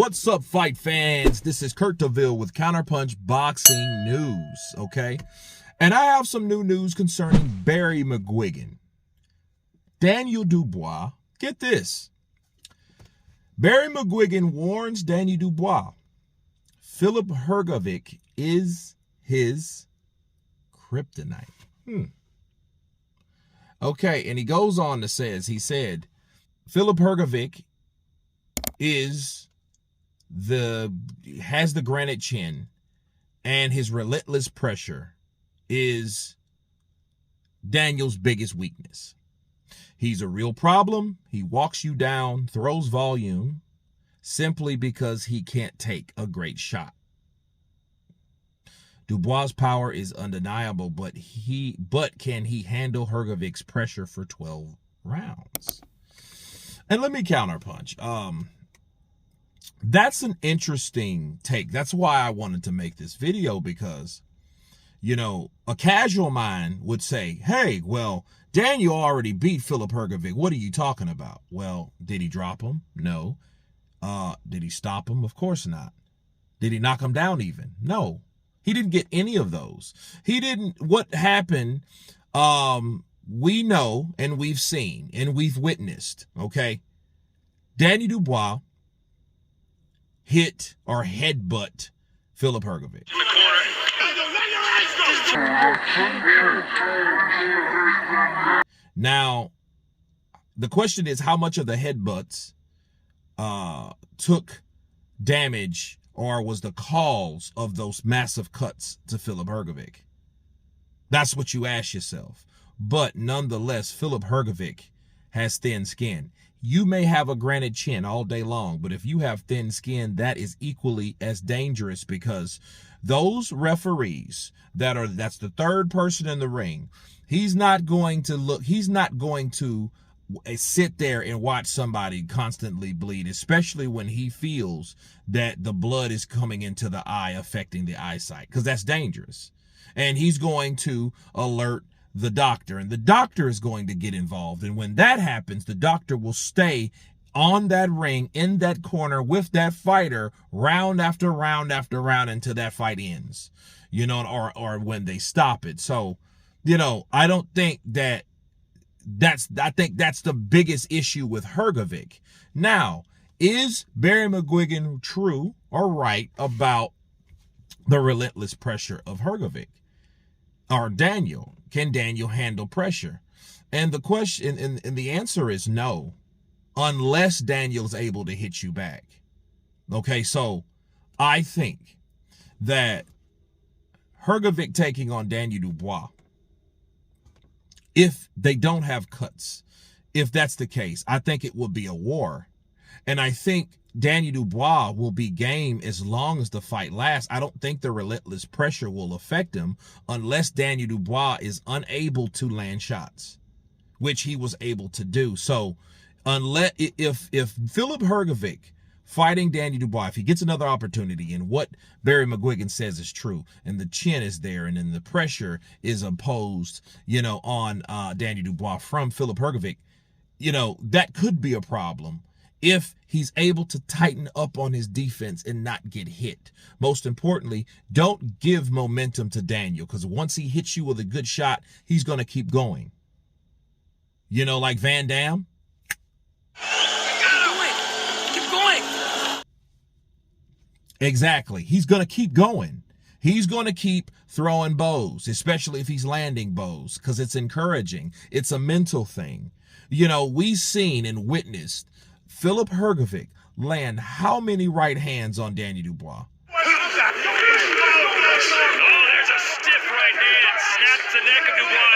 What's up, fight fans? This is Kryptoniye with Counterpunch Boxing News, okay? And I have some new news concerning Barry Mcguigan. Daniel Dubois, get this. Barry Mcguigan warns Daniel Dubois, Filip Hrgovic is his kryptonite. Okay, and he goes on to says, he said, Filip Hrgovic has the granite chin, and his relentless pressure is Daniel's biggest weakness. He's a real problem. He walks you down, throws volume, simply because he can't take a great shot. Dubois' power is undeniable, but can he handle Hrgovic's pressure for 12 rounds? And let me counterpunch. That's an interesting take. That's why I wanted to make this video, because, you know, a casual mind would say, hey, well, Daniel already beat Filip Hrgovic. What are you talking about? Well, did he drop him? No. Did he stop him? Of course not. Did he knock him down even? No. He didn't get any of those. He didn't. What happened, we know and we've seen and we've witnessed, okay? Daniel Dubois hit or headbutt Filip Hrgovic. Now, the question is, how much of the headbutts took damage or was the cause of those massive cuts to Filip Hrgovic? That's what you ask yourself. But nonetheless, Filip Hrgovic has thin skin. You may have a granite chin all day long, but if you have thin skin, that is equally as dangerous, because those referees that's the third person in the ring, he's not going to sit there and watch somebody constantly bleed, especially when he feels that the blood is coming into the eye, affecting the eyesight, because that's dangerous. And he's going to alert the doctor, and the doctor is going to get involved. And when that happens, the doctor will stay on that ring, in that corner with that fighter, round after round after round, until that fight ends, you know, or when they stop it. So, you know, I don't think I think that's the biggest issue with Hrgovic. Now, is Barry Mcguigan true or right about the relentless pressure of Hrgovic? Or Daniel? Can Daniel handle pressure? And the question and the answer is no, unless Daniel's able to hit you back. Okay, so I think that Hrgovic taking on Daniel Dubois, if they don't have cuts, if that's the case, I think it will be a war. And I think Daniel Dubois will be game as long as the fight lasts. I don't think the relentless pressure will affect him unless Daniel Dubois is unable to land shots, which he was able to do. So if Filip Hrgovic fighting Daniel Dubois, if he gets another opportunity, and what Barry Mcguigan says is true, and the chin is there, and then the pressure is imposed, you know, on Daniel Dubois from Filip Hrgovic, you know, that could be a problem if he's able to tighten up on his defense and not get hit. Most importantly, don't give momentum to Daniel, because once he hits you with a good shot, he's going to keep going. You know, like Van Damme. Keep going. Exactly. He's going to keep going. He's going to keep throwing bows, especially if he's landing bows, because it's encouraging. It's a mental thing. You know, we've seen and witnessed Filip Hrgovic land how many right hands on Daniel Dubois? Oh, there's a stiff right hand. Snaps the neck of Dubois.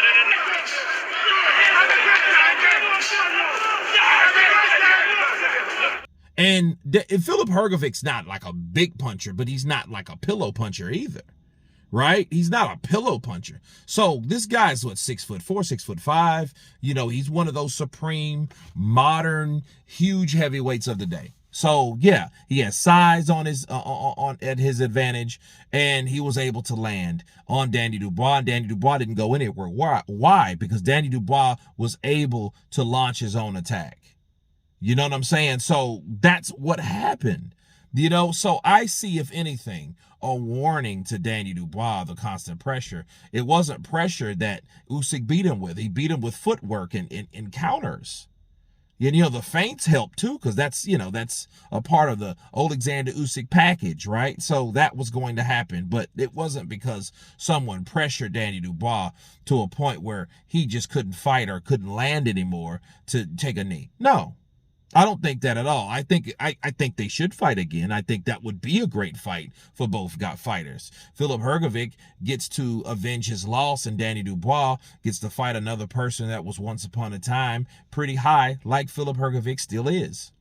And Filip Hrgovic's not like a big puncher, but he's not like a pillow puncher either, right? He's not a pillow puncher. So this guy's what, 6'4", 6'5". You know, he's one of those supreme, modern, huge heavyweights of the day. So yeah, he has size on his at his advantage, and he was able to land on Daniel Dubois. Daniel Dubois didn't go anywhere. Why? Because Daniel Dubois was able to launch his own attack. You know what I'm saying? So that's what happened. You know, so I see, if anything, a warning to Daniel Dubois, the constant pressure. It wasn't pressure that Usyk beat him with. He beat him with footwork and counters. And, you know, the feints help too, because that's, you know, that's a part of the Alexander Usyk package, right? So that was going to happen, but it wasn't because someone pressured Daniel Dubois to a point where he just couldn't fight or couldn't land anymore to take a knee. No, I don't think that at all. I think they should fight again. I think that would be a great fight for both fighters. Filip Hrgovic gets to avenge his loss, and Danny Dubois gets to fight another person that was once upon a time pretty high, like Filip Hrgovic still is.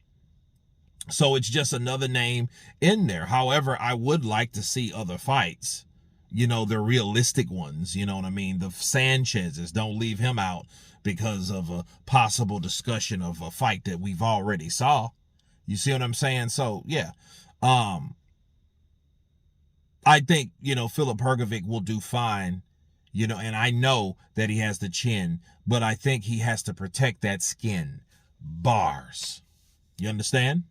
So it's just another name in there. However, I would like to see other fights. You know, the realistic ones, you know what I mean? The Sanchez's, don't leave him out because of a possible discussion of a fight that we've already saw. You see what I'm saying? So, yeah. I think, you know, Filip Hrgovic will do fine, you know, and I know that he has the chin, but I think he has to protect that skin. Bars. You understand?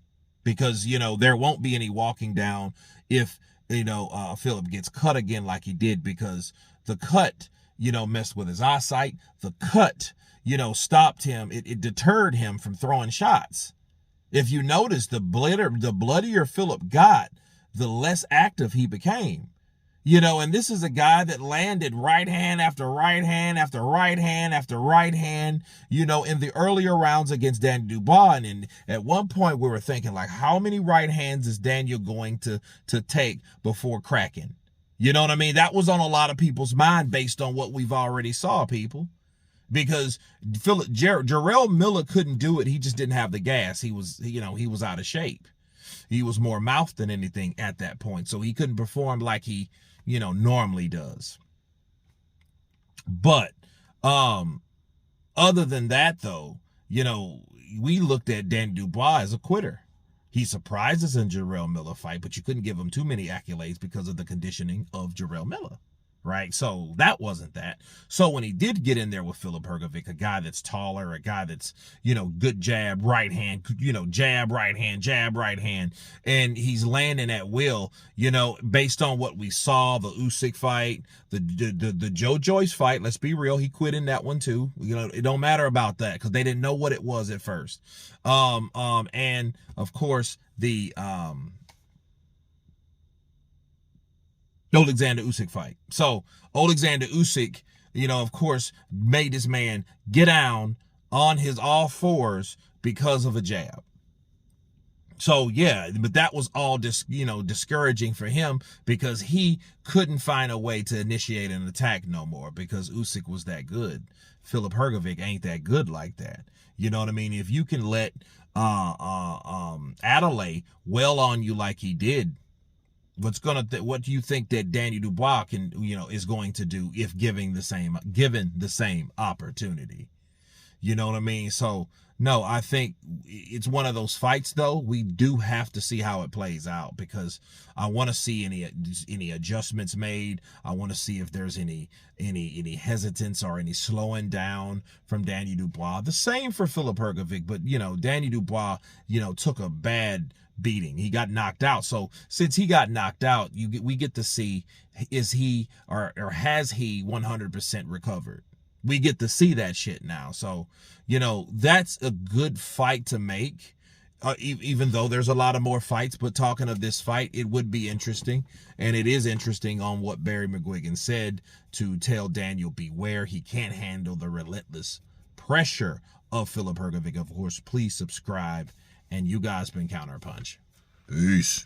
Because, you know, there won't be any walking down if, you know, Filip gets cut again like he did, because the cut, you know, messed with his eyesight. The cut, you know, stopped him. It deterred him from throwing shots. If you notice, the bloodier Filip got, the less active he became. You know, and this is a guy that landed right hand after right hand after right hand after right hand, you know, in the earlier rounds against Daniel Dubois. And at one point we were thinking, like, how many right hands is Daniel going to take before cracking? You know what I mean? That was on a lot of people's mind based on what we've already saw, people. Because Jarrell Miller couldn't do it. He just didn't have the gas. He was, you know, he was out of shape. He was more mouth than anything at that point. So he couldn't perform like he, you know, normally does. But other than that, though, you know, we looked at Dan Dubois as a quitter. He surprised us in Jarrell Miller fight, but you couldn't give him too many accolades because of the conditioning of Jarrell Miller. Right? So that wasn't that. So when he did get in there with Filip Hrgovic, a guy that's taller, a guy that's, you know, good jab, right hand, you know, jab, right hand, and he's landing at will, you know, based on what we saw, the Usyk fight, the Joe Joyce fight, let's be real, he quit in that one too. You know, it don't matter about that because they didn't know what it was at first. And of course, the Alexander Usyk fight. So Alexander Usyk, you know, of course, made this man get down on his all fours because of a jab. So yeah, but that was all discouraging for him because he couldn't find a way to initiate an attack no more because Usyk was that good. Filip Hrgovic ain't that good like that. You know what I mean? If you can let Adelaide well on you like he did, what do you think that Daniel Dubois can, you know, is going to do if given the same opportunity? You know what I mean? So no, I think it's one of those fights though. We do have to see how it plays out because I want to see any adjustments made. I want to see if there's any hesitance or any slowing down from Daniel Dubois. The same for Filip Hrgovic, but you know, Daniel Dubois, you know, took a bad beating. He got knocked out. So since he got knocked out, we get to see, is he or has he 100% recovered? We get to see that shit now. So, you know, that's a good fight to make, even though there's a lot of more fights. But talking of this fight, it would be interesting. And it is interesting on what Barry Mcguigan said to tell Daniel, beware, he can't handle the relentless pressure of Filip Hrgovic. Of course, please subscribe. And you guys been Counterpunch. Peace.